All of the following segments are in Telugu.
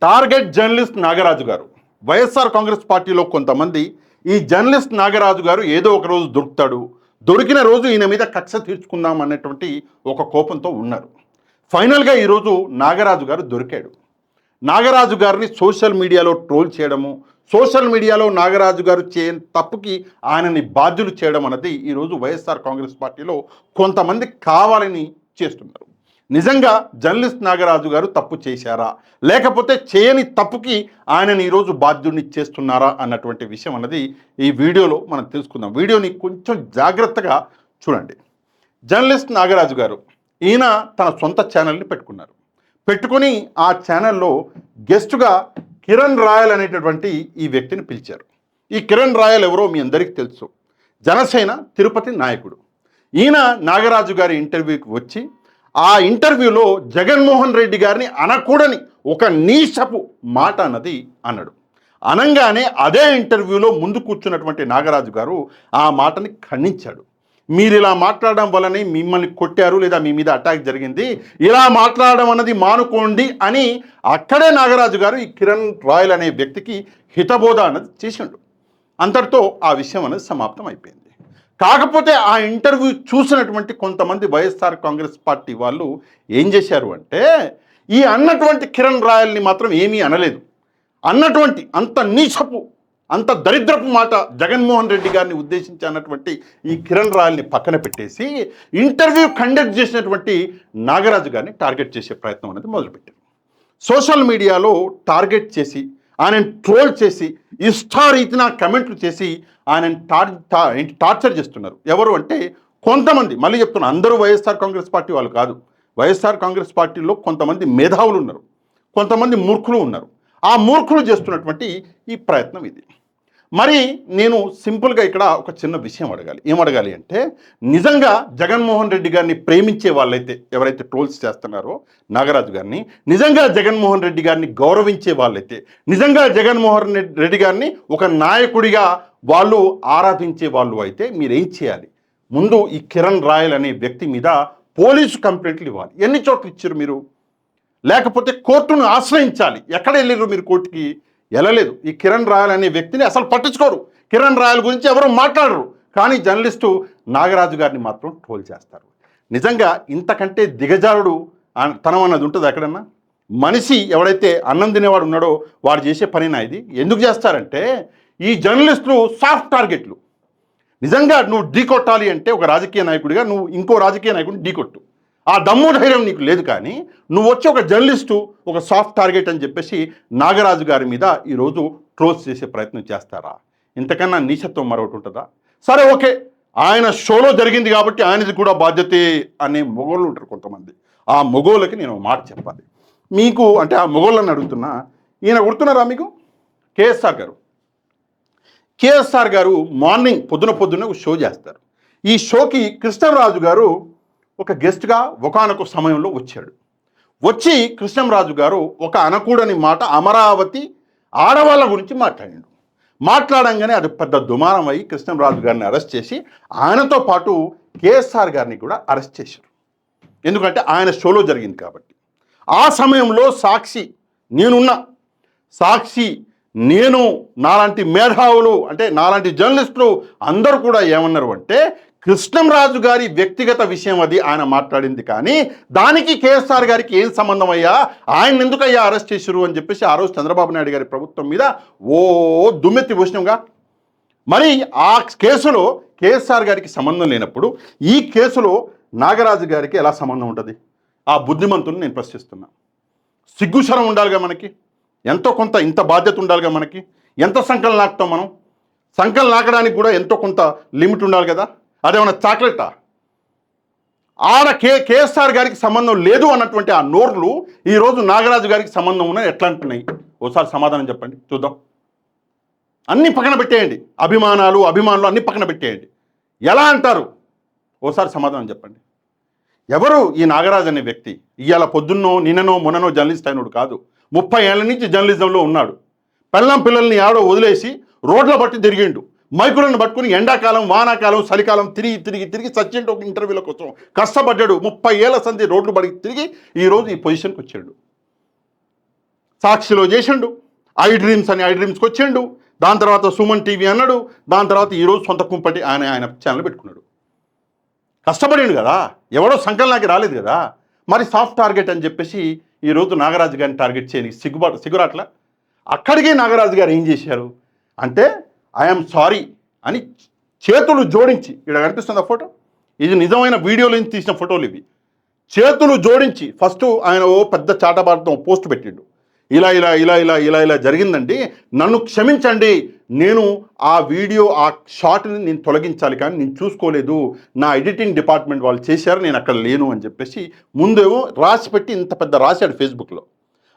టార్గెట్ జర్నలిస్ట్ నాగరాజు గారు. వైఎస్ఆర్ కాంగ్రెస్ పార్టీలో కొంతమంది ఈ జర్నలిస్ట్ నాగరాజు గారు ఏదో ఒక రోజు దొరుకుతాడు, దొరికిన రోజు ఈయన మీద కక్ష తీర్చుకుందాం అన్నటువంటి ఒక కోపంతో ఉన్నారు. ఫైనల్గా ఈరోజు నాగరాజు గారు దొరికాడు. నాగరాజు గారిని సోషల్ మీడియాలో ట్రోల్ చేయడము, సోషల్ మీడియాలో నాగరాజు గారు చేయని తప్పుకి ఆయనని బాధ్యులు చేయడం అన్నది ఈరోజు వైఎస్ఆర్ కాంగ్రెస్ పార్టీలో కొంతమంది కావాలని చేస్తున్నారు. నిజంగా జర్నలిస్ట్ నాగరాజు గారు తప్పు చేశారా, లేకపోతే చేయని తప్పుకి ఆయనని ఈరోజు బాధ్యుడిని చేస్తున్నారా అన్నటువంటి విషయం అన్నది ఈ వీడియోలో మనం తెలుసుకుందాం. వీడియోని కొంచెం జాగ్రత్తగా చూడండి. జర్నలిస్ట్ నాగరాజు గారు ఈయన తన సొంత ఛానల్ని పెట్టుకొని ఆ ఛానల్లో గెస్టుగా కిరణ్ రాయల్ అనేటటువంటి ఈ వ్యక్తిని పిలిచారు. ఈ కిరణ్ రాయల్ ఎవరో మీ అందరికీ తెలుసు, జనసేన తిరుపతి నాయకుడు. ఈయన నాగరాజు గారి ఇంటర్వ్యూకి వచ్చి ఆ ఇంటర్వ్యూలో జగన్మోహన్ రెడ్డి గారిని అనకూడని ఒక నీచపు మాట అన్నది అన్నాడు. అనంగానే అదే ఇంటర్వ్యూలో ముందు కూర్చున్నటువంటి నాగరాజు గారు ఆ మాటని ఖండించాడు. మీరు ఇలా మాట్లాడడం వల్లనే మిమ్మల్ని కొట్టారు, లేదా మీ మీద అటాక్ జరిగింది, ఇలా మాట్లాడడం అన్నది మానుకోండి అని అక్కడే నాగరాజు గారు ఈ కిరణ్ రాయల్ అనే వ్యక్తికి హితబోధ అన్నది చేసిండు. అంతటితో ఆ విషయం అనేది సమాప్తం అయిపోయింది. కాకపోతే ఆ ఇంటర్వ్యూ చూసినటువంటి కొంతమంది వైఎస్ఆర్ కాంగ్రెస్ పార్టీ వాళ్ళు ఏం చేశారు అంటే, ఈ అన్నటువంటి కిరణ్ రాయల్ని మాత్రం ఏమీ అనలేదు. అన్నటువంటి అంత నీచపు, అంత దరిద్రపు మాట జగన్మోహన్ రెడ్డి గారిని ఉద్దేశించి అన్నటువంటి ఈ కిరణ్ రాయల్ని పక్కన పెట్టేసి ఇంటర్వ్యూ కండక్ట్ చేసినటువంటి నాగరాజు గారిని టార్గెట్ చేసే ప్రయత్నం అనేది మొదలుపెట్టారు. సోషల్ మీడియాలో టార్గెట్ చేసి ఆయనను ట్రోల్ చేసి ఇష్టారీతిన కమెంట్లు చేసి ఆయనను టార్చర్ చేస్తున్నారు. ఎవరు అంటే కొంతమంది, మళ్ళీ చెప్తున్నా, అందరూ వైఎస్ఆర్ కాంగ్రెస్ పార్టీ వాళ్ళు కాదు. వైఎస్ఆర్ కాంగ్రెస్ పార్టీలో కొంతమంది మేధావులు ఉన్నారు, కొంతమంది మూర్ఖులు ఉన్నారు. ఆ మూర్ఖులు చేస్తున్నటువంటి ఈ ప్రయత్నం ఇది. మరి నేను సింపుల్గా ఇక్కడ ఒక చిన్న విషయం అడగాలి. ఏమడగాలి అంటే, నిజంగా జగన్మోహన్ రెడ్డి గారిని ప్రేమించే వాళ్ళైతే, ఎవరైతే ట్రోల్స్ చేస్తున్నారో నాగరాజు గారిని, నిజంగా జగన్మోహన్ రెడ్డి గారిని గౌరవించే వాళ్ళైతే, నిజంగా జగన్మోహన్ రెడ్డి గారిని ఒక నాయకుడిగా వాళ్ళు ఆరాధించే వాళ్ళు అయితే మీరేం చేయాలి? ముందు ఈ కిరణ్ రాయల్ అనే వ్యక్తి మీద పోలీసు కంప్లైంట్లు ఇవ్వాలి. ఎన్ని చోట్ల ఇచ్చారు మీరు? లేకపోతే కోర్టును ఆశ్రయించాలి. ఎక్కడ వెళ్ళారు మీరు? కోర్టుకి వెళ్ళలేదు. ఈ కిరణ్ రాయల్ అనే వ్యక్తిని అసలు పట్టించుకోరు. కిరణ్ రాయల్ గురించి ఎవరు మాట్లాడరు. కానీ జర్నలిస్టు నాగరాజు గారిని మాత్రం ట్రోల్ చేస్తారు. నిజంగా ఇంతకంటే దిగజారుడు తనం అన్నది ఉంటుంది ఎక్కడన్నా? మనిషి ఎవడైతే అన్నం తినేవాడు ఉన్నాడో వాడు చేసే పనినా ఇది? ఎందుకు చేస్తారంటే, ఈ జర్నలిస్టులు సాఫ్ట్ టార్గెట్లు. నిజంగా నువ్వు ఢీకొట్టాలి అంటే ఒక రాజకీయ నాయకుడిగా నువ్వు ఇంకో రాజకీయ నాయకుడిని ఢీకొట్టు. ఆ దమ్ము ధైర్యం నీకు లేదు. కానీ నువ్వు వచ్చి ఒక జర్నలిస్టు ఒక సాఫ్ట్ టార్గెట్ అని చెప్పేసి నాగరాజు గారి మీద ఈరోజు ట్రోల్స్ చేసే ప్రయత్నం చేస్తారా? ఇంతకన్నా నీచత్వం మరొకటి ఉంటుందా? సరే, ఓకే, ఆయన షోలో జరిగింది కాబట్టి ఆయనది కూడా బాధ్యతే అనే మొగోళ్ళు ఉంటారు కొంతమంది. ఆ మొగోళ్ళకి నేను మాట చెప్పాలి మీకు. అంటే ఆ మొగోళ్ళని అడుగుతున్నా, ఈయన గుర్తున్నారా మీకు? కేఎస్ఆర్ గారు మార్నింగ్ పొద్దున ఒక షో చేస్తారు. ఈ షోకి కృష్ణరాజు గారు ఒక గెస్ట్గా ఒకానొక సమయంలో వచ్చాడు. వచ్చి కృష్ణరాజు గారు ఒక అనకూడని మాట అమరావతి ఆడవాళ్ళ గురించి మాట్లాడంగానే అది పెద్ద దుమారం అయ్యి కృష్ణరాజు గారిని అరెస్ట్ చేసి ఆయనతో పాటు కేఎస్ఆర్ గారిని కూడా అరెస్ట్ చేశారు. ఎందుకంటే ఆయన షోలో జరిగింది కాబట్టి. ఆ సమయంలో నేను నాలాంటి మేధావులు, అంటే నాలాంటి జర్నలిస్టులు అందరూ కూడా ఏమన్నారు అంటే, కృష్ణంరాజు గారి వ్యక్తిగత విషయం అది ఆయన మాట్లాడింది, కానీ దానికి కేఎస్ఆర్ గారికి ఏం సంబంధం అయ్యా, ఆయన ఎందుకయ్యా అరెస్ట్ చేశారు అని చెప్పేసి ఆ రోజు చంద్రబాబు నాయుడు గారి ప్రభుత్వం మీద దుమ్మెత్తి పోసినాంగా. మరి ఆ కేసులో కేఎస్ఆర్ గారికి సంబంధం లేనప్పుడు ఈ కేసులో నాగరాజు గారికి ఎలా సంబంధం ఉంటుంది? ఆ బుద్ధిమంతుని నేను ప్రశ్నిస్తున్నా. సిగ్గుశరం ఉండాలిగా మనకి, ఎంతో కొంత ఇంత బాధ్యత ఉండాలిగా మనకి. ఎంత సంకలం నాకుతాం మనం? సంకలం నాకడానికి కూడా ఎంతో కొంత లిమిట్ ఉండాలి కదా. అదేమన్నా చాక్లెటా? ఆడ కేఎస్ఆర్ గారికి సంబంధం లేదు అన్నటువంటి ఆ నోర్లు ఈరోజు నాగరాజు గారికి సంబంధం ఉన్నాయి ఎట్లా అంటున్నాయి? ఓసారి సమాధానం చెప్పండి చూద్దాం. అన్నీ పక్కన పెట్టేయండి, అభిమానులు అన్నీ పక్కన పెట్టేయండి. ఎలా అంటారు? ఓసారి సమాధానం చెప్పండి. ఎవరు ఈ నాగరాజు అనే వ్యక్తి? ఇవాళ పొద్దున్నో నిన్ననో మొన్ననో జర్నలిస్ట్ అయినోడు కాదు. 30 ఏళ్ల నుంచి జర్నలిజంలో ఉన్నాడు. పిల్లల్ని ఆడో వదిలేసి రోడ్ల బట్టి తిరిగిండు. మైకులను పట్టుకుని ఎండాకాలం, వానాకాలం, చలికాలం తిరిగి సచ్చిండు ఒక ఇంటర్వ్యూల కోసం. కష్టపడ్డాడు. 30 ఏళ్ల సంధి రోడ్లు బడికి తిరిగి ఈరోజు ఈ పొజిషన్కి వచ్చాడు. సాక్షిలో చేసిండు, ఐ డ్రీమ్స్ అని ఐ డ్రీమ్స్కి వచ్చిండు, దాని తర్వాత సుమన్ టీవీ అన్నాడు, దాని తర్వాత ఈరోజు సొంత కుంపటి ఆయన ఛానల్ పెట్టుకున్నాడు. కష్టపడిండు కదా, ఎవడో సంకలనాకి రాలేదు కదా. మరి సాఫ్ట్ టార్గెట్ అని చెప్పేసి ఈరోజు నాగరాజు గారిని టార్గెట్ చేయని సిగ్గురాట్ల. అక్కడికే నాగరాజు గారు ఏం చేశారు అంటే ఐఎమ్ సారీ అని చేతులు జోడించి, ఇక్కడ కనిపిస్తుంది ఆ ఫోటో, ఇది నిజమైన వీడియోలో నుంచి తీసిన ఫోటోలు ఇవి. చేతులు జోడించి ఫస్ట్ ఆయన ఓ పెద్ద చాటబాటం పోస్ట్ పెట్టిండు, ఇలా ఇలా ఇలా ఇలా ఇలా ఇలా జరిగిందండి, నన్ను క్షమించండి, నేను ఆ వీడియో ఆ షాట్ని నేను తొలగించాలి కానీ నేను చూసుకోలేదు, నా ఎడిటింగ్ డిపార్ట్మెంట్ వాళ్ళు చేశారు, నేను అక్కడ లేను అని చెప్పేసి ముందేమో రాసి పెట్టి ఇంత పెద్ద రాశాడు ఫేస్బుక్లో.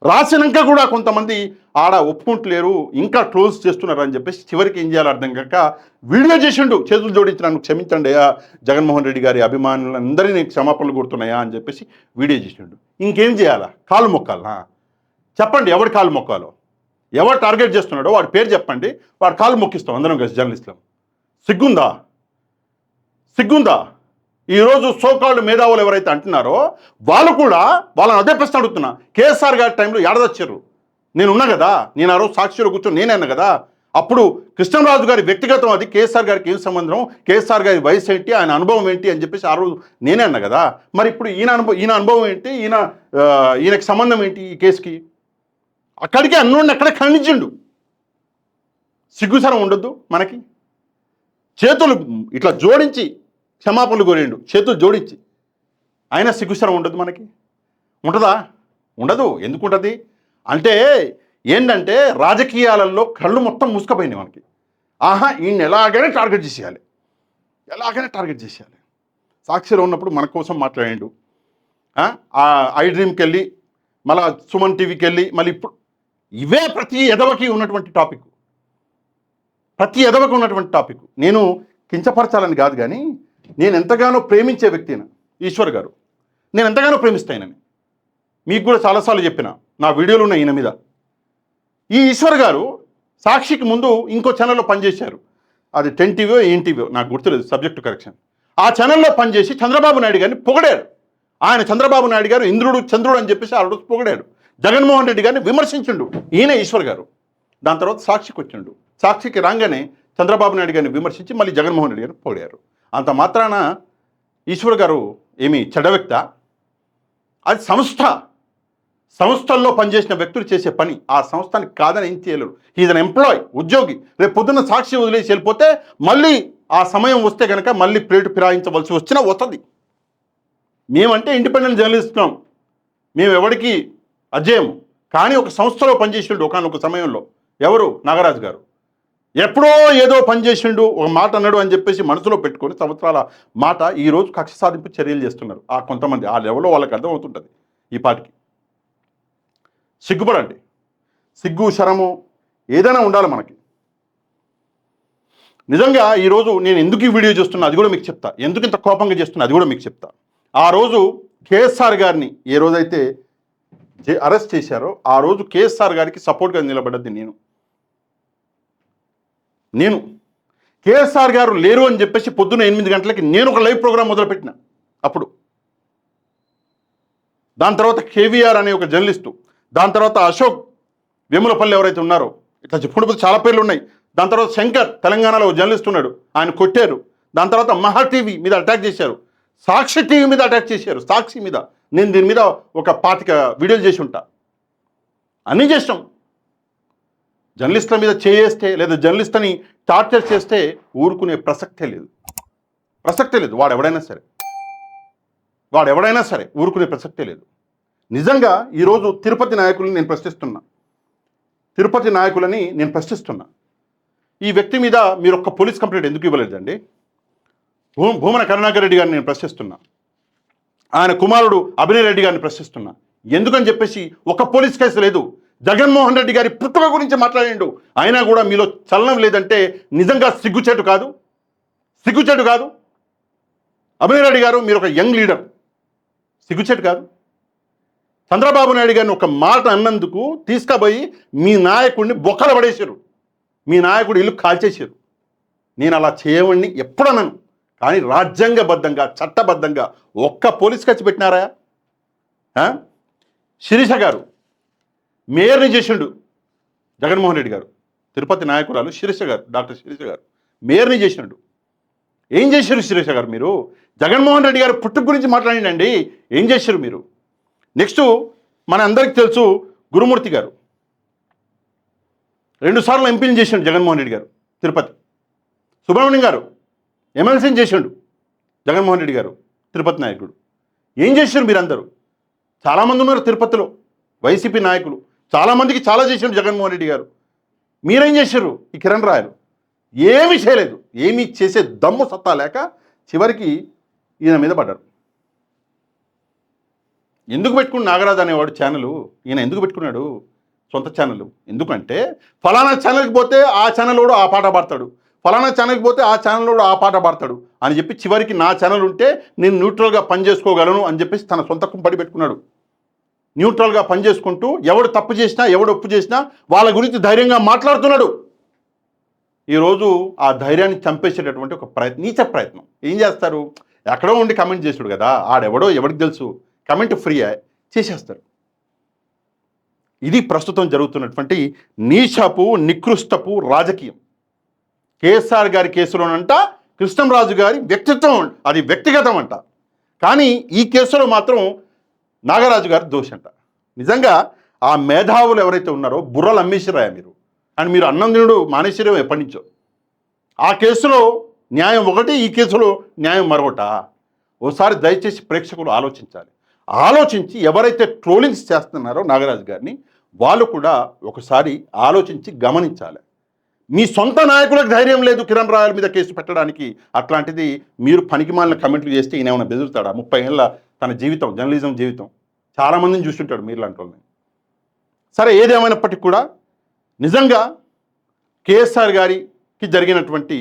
రాసినాక కూడా కొంతమంది ఆడ ఒప్పుకుంటలేరు, ఇంకా ట్రోల్స్ చేస్తున్నారు అని చెప్పేసి చివరికి ఏం చేయాలో అర్థం కాక వీడియో చేసిండు, చేతులు జోడించి నన్ను క్షమించండి అయ్యా, జగన్మోహన్ రెడ్డి గారి అభిమానులందరినీ క్షమాపణలు కోరుతున్నాయా అని చెప్పేసి వీడియో చేసిండు. ఇంకేం చేయాలా, కాలు మొక్కాలా? చెప్పండి ఎవరి కాలు మొక్కాలో, ఎవరు టార్గెట్ చేస్తున్నాడో వాడి పేరు చెప్పండి, వాడు కాలు మొక్కిస్తాం అందరం కలిసి జర్నలిస్టులం. సిగ్గుందా? సిగ్గుందా? ఈరోజు సోకాళ్ళు మేధావులు ఎవరైతే అంటున్నారో వాళ్ళు కూడా వాళ్ళని అదే ప్రశ్న అడుగుతున్నా. కేఎస్ఆర్ గారి టైంలో ఏడదొచ్చారు, నేను ఉన్నా కదా, నేను ఆ రోజు సాక్షిలో కూర్చొని నేనే అన్నా కదా, అప్పుడు కృష్ణరాజు గారి వ్యక్తిగతం అది, కేఎస్ఆర్ గారికి ఏం సంబంధం, కేఎస్ఆర్ గారి వయసు ఏంటి, ఆయన అనుభవం ఏంటి అని చెప్పేసి ఆ రోజు నేనే అన్నా కదా. మరి ఇప్పుడు ఈయన అనుభవం ఏంటి, ఈయనకి సంబంధం ఏంటి ఈ కేసుకి? అక్కడికి అన్నోడిని అక్కడ ఖండించిండు. సిగ్గుసరం ఉండొద్దు మనకి? చేతులు ఇట్లా జోడించి క్షమాపణలు కోరిండు, చేతులు జోడించి, అయినా సిగ్గుసరం ఉండదు మనకి? ఉంటుందా? ఉండదు. ఎందుకు ఉంటుంది అంటే ఏంటంటే రాజకీయాలలో కళ్ళు మొత్తం మూసుకుపోయినాయి మనకి. ఆహా, ఈయన ఎలాగైనా టార్గెట్ చేసేయాలి, ఎలాగైనా టార్గెట్ చేసేయాలి. సాక్షిలో ఉన్నప్పుడు మన కోసం మాట్లాడాడు, ఐ డ్రీమ్కి వెళ్ళి మళ్ళీ సుమన్ టీవీకి వెళ్ళి మళ్ళీ ఇప్పుడు ఇవే ప్రతి ఎదవకి ఉన్నటువంటి టాపిక్, ప్రతి ఎదవకి ఉన్నటువంటి టాపిక్. నేను కించపరచాలని కాదు కానీ నేను ఎంతగానో ప్రేమించే వ్యక్తిని ఈశ్వర్ గారు, నేను ఎంతగానో ప్రేమిస్తాయనని మీకు కూడా చాలాసార్లు చెప్పిన, నా వీడియోలు ఉన్నాయి ఈయన మీద. ఈ ఈశ్వర్ గారు సాక్షికి ముందు ఇంకో ఛానల్లో పనిచేశారు, అది 10 టీవీయో ఏం టీవీయో నాకు గుర్తులేదు, సబ్జెక్టు కరెక్షన్. ఆ ఛానల్లో పనిచేసి చంద్రబాబు నాయుడు గారిని పొగిడాడు. ఆయన చంద్రబాబు నాయుడు గారు ఇంద్రుడు చంద్రుడు అని చెప్పేసి ఆ రోజు పొగిడాడు. జగన్మోహన్ రెడ్డి గారిని విమర్శించిండు ఈయన ఈశ్వర్ గారు. దాని తర్వాత సాక్షికి వచ్చిండు, సాక్షికి రాగానే చంద్రబాబు నాయుడు గారిని విమర్శించి మళ్ళీ జగన్మోహన్ రెడ్డి గారిని పొగిడారు. అంత మాత్రాన ఈశ్వర్ గారు ఏమి చెడ్డ వ్యక్తా? అది సంస్థల్లో పనిచేసిన వ్యక్తులు చేసే పని, ఆ సంస్థని కాదని ఏం చేయలేరు. ఈజ్ అన్ ఎంప్లాయ్, ఉద్యోగి. రేపు పొద్దున్న సాక్షి వదిలేసి వెళ్ళిపోతే మళ్ళీ ఆ సమయం వస్తే కనుక మళ్ళీ ప్లేటు ఫిరాయించవలసి వచ్చినా వస్తుంది. మేమంటే ఇండిపెండెంట్ జర్నలిస్టులం, మేము ఎవరికి అజేయము. కానీ ఒక సంస్థలో పనిచేసిండు ఒకనొక సమయంలో, ఎవరు? నాగరాజు గారు. ఎప్పుడో ఏదో పనిచేసిండు, ఒక మాట అన్నాడు అని చెప్పేసి మనసులో పెట్టుకొని సంవత్సరాల మాట ఈరోజు కక్ష సాధింపు చర్యలు చేస్తున్నారు ఆ కొంతమంది. ఆ లెవెల్లో వాళ్ళకి అర్థమవుతుంటుంది ఈ పాటికి. సిగ్గుపడండి, సిగ్గు శరము ఏదైనా ఉండాలి మనకి. నిజంగా ఈరోజు నేను ఎందుకు ఈ వీడియో చేస్తున్నా అది కూడా మీకు చెప్తా, ఎందుకు ఇంత కోపంగా చేస్తున్నా అది కూడా మీకు చెప్తా. ఆ రోజు కేఎస్ఆర్ గారిని ఏ రోజైతే అరెస్ట్ చేశారో ఆ రోజు కేఎస్ఆర్ గారికి సపోర్ట్గా నిలబడ్డది నేను కేఎస్ఆర్ గారు లేరు అని చెప్పేసి పొద్దున్న 8 గంటలకి నేను ఒక లైవ్ ప్రోగ్రామ్ మొదలుపెట్టిన అప్పుడు. దాని తర్వాత కేవీఆర్ అనే ఒక జర్నలిస్టు, దాని తర్వాత అశోక్ వేములపల్లి ఎవరైతే ఉన్నారో, ఇట్లా చెప్పుకుంటూ చాలా పేర్లు ఉన్నాయి. దాని తర్వాత శంకర్ తెలంగాణలో జర్నలిస్ట్ ఉన్నాడు, ఆయన కొట్టారు. దాని తర్వాత మహా టీవీ మీద అటాక్ చేశారు, సాక్షి టీవీ మీద అటాక్ చేశారు, సాక్షి మీద. నేను దీని మీద ఒక 25 వీడియోలు చేసి ఉంటా. అన్నీ చేసాం. జర్నలిస్టుల మీద చేస్తే లేదా జర్నలిస్ట్ని టార్చర్ చేస్తే ఊరుకునే ప్రసక్తే లేదు, ప్రసక్తే లేదు. వాడు ఎవడైనా సరే ఊరుకునే ప్రసక్తే లేదు. నిజంగా ఈరోజు తిరుపతి నాయకులని నేను ప్రశ్నిస్తున్నా. ఈ వ్యక్తి మీద మీరు ఒక్క పోలీస్ కంప్లైంట్ ఎందుకు ఇవ్వలేదండి? భూమన కరుణాకర్ రెడ్డి గారిని నేను ప్రశ్నిస్తున్నా, ఆయన కుమారుడు అభినయ్ రెడ్డి గారిని ప్రశ్నిస్తున్నా. ఎందుకని చెప్పేసి ఒక పోలీస్ కేసు లేదు. జగన్మోహన్ రెడ్డి గారి పుట్టుక గురించి మాట్లాడిండు, అయినా కూడా మీలో చలనం లేదంటే నిజంగా సిగ్గుచేటు కాదు? అభినయ్ రెడ్డి గారు మీరు ఒక యంగ్ లీడర్, సిగ్గుచేటు కాదు? చంద్రబాబు నాయుడు గారిని ఒక మాట అన్నందుకు తీసుకుపోయి మీ నాయకుడిని బొక్కలు పడేశారు, మీ నాయకుడు ఇల్లు కాల్చేశారు. నేను అలా చేయవని ఎప్పుడన్నాను, కానీ రాజ్యాంగబద్ధంగా చట్టబద్ధంగా ఒక్క పోలీస్ ఖర్చు పెట్టినారా? శిరీష గారు మేయర్ని చేసిండు జగన్మోహన్ రెడ్డి గారు. తిరుపతి నాయకురాలు శిరీష గారు, డాక్టర్ శిరీష గారు మేయర్ని చేసినాడు. ఏం చేశారు శిరీష గారు మీరు? జగన్మోహన్ రెడ్డి గారు పుట్టుక గురించి మాట్లాడండి, ఏం చేశారు మీరు? నెక్స్ట్ మన అందరికీ తెలుసు గురుమూర్తి గారు 2 సార్లు ఎంపీని చేసిండు జగన్మోహన్ రెడ్డి గారు తిరుపతి. సుబ్రహ్మణ్యం గారు ఎమ్మెల్సీని చేసిండు జగన్మోహన్ రెడ్డి గారు తిరుపతి నాయకుడు. ఏం చేశారు మీరందరూ? చాలామంది ఉన్నారు తిరుపతిలో వైసీపీ నాయకులు, చాలామందికి చాలా చేసిండు జగన్మోహన్ రెడ్డి గారు. మీరేం చేశారు? ఈ కిరణ్ రాయలు ఏమీ చేయలేదు. ఏమీ చేసే దమ్ము సత్తా లేక చివరికి ఈయన మీద పడ్డారు. ఎందుకు పెట్టుకున్నాడు నాగరాజు అనేవాడు ఛానల్? ఈయన ఎందుకు పెట్టుకున్నాడు సొంత ఛానల్? ఎందుకంటే ఫలానా ఛానల్కి పోతే ఆ ఛానల్లోడు ఆ పాట పాడతాడు, ఫలానా ఛానల్కి పోతే ఆ ఛానల్లోడు ఆ పాట పాడతాడు అని చెప్పి చివరికి నా ఛానల్ ఉంటే నేను న్యూట్రల్గా పనిచేసుకోగలను అని చెప్పేసి తన సొంత కుంపడి పెట్టుకున్నాడు. న్యూట్రల్గా పనిచేసుకుంటూ ఎవడు తప్పు చేసినా ఎవడు ఒప్పు చేసినా వాళ్ళ గురించి ధైర్యంగా మాట్లాడుతున్నాడు. ఈరోజు ఆ ధైర్యాన్ని చంపేసేటటువంటి ఒక నీచ ప్రయత్నం ఏం చేస్తారు? ఎక్కడో ఉండి కమెంట్ చేసాడు కదా, ఆడెవడో ఎవరికి తెలుసు, కమెంట్ ఫ్రీ చేసేస్తారు. ఇది ప్రస్తుతం జరుగుతున్నటువంటి నీచపు నికృష్టపు రాజకీయం. కేఎస్ఆర్ గారి కేసులోనంట కృష్ణంరాజు గారి వ్యక్తిత్వం అది వ్యక్తిగతం అంట, కానీ ఈ కేసులో మాత్రం నాగరాజు గారి దోషంట. నిజంగా ఆ మేధావులు ఎవరైతే ఉన్నారో బుర్రలు అమ్మేసిరాయా మీరు అని మీరు అన్నందునుడు మానేశ్వరం ఎప్పటి నుంచో. ఆ కేసులో న్యాయం ఒకటి, ఈ కేసులో న్యాయం మరొకట. ఓసారి దయచేసి ప్రేక్షకులు ఆలోచించాలి. ఆలోచించి ఎవరైతే ట్రోలింగ్స్ చేస్తున్నారో నాగరాజు గారిని వాళ్ళు కూడా ఒకసారి ఆలోచించి గమనించాలి. మీ సొంత నాయకులకు ధైర్యం లేదు కిరణ్ రాయల మీద కేసు పెట్టడానికి, అట్లాంటిది మీరు పనికిమాలిన కమెంట్లు చేస్తే ఈయన ఏమైనా బెదురుతాడా? 30 ఏళ్ళ తన జీవితం, జర్నలిజం జీవితం, చాలామందిని చూస్తుంటాడు మీరు లాంటి వాళ్ళని. సరే, ఏదేమైనప్పటికీ కూడా నిజంగా కేఎస్ఆర్ గారికి జరిగినటువంటి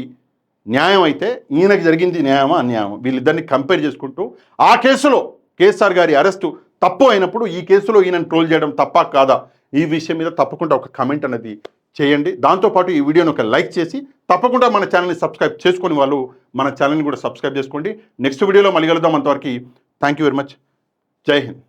న్యాయం అయితే ఈయనకి జరిగింది న్యాయమా అన్యాయమా వీళ్ళిద్దరిని కంపేర్ చేసుకుంటూ ఆ కేసులో కేఎస్ఆర్ గారి అరెస్టు తప్పు అయినప్పుడు ఈ కేసులో ఈయనను ట్రోల్ చేయడం తప్ప కాదా, ఈ విషయం మీద తప్పకుండా ఒక కమెంట్ అనేది చేయండి. దాంతోపాటు ఈ వీడియోని ఒక లైక్ చేసి తప్పకుండా మన ఛానల్ని సబ్స్క్రైబ్ చేసుకుని వాళ్ళు మన ఛానల్ని కూడా సబ్స్క్రైబ్ చేసుకోండి. నెక్స్ట్ వీడియోలో మళ్ళీ కలుద్దాం. అంతవరకు థ్యాంక్ యూ వెరీ మచ్. జై హింద్.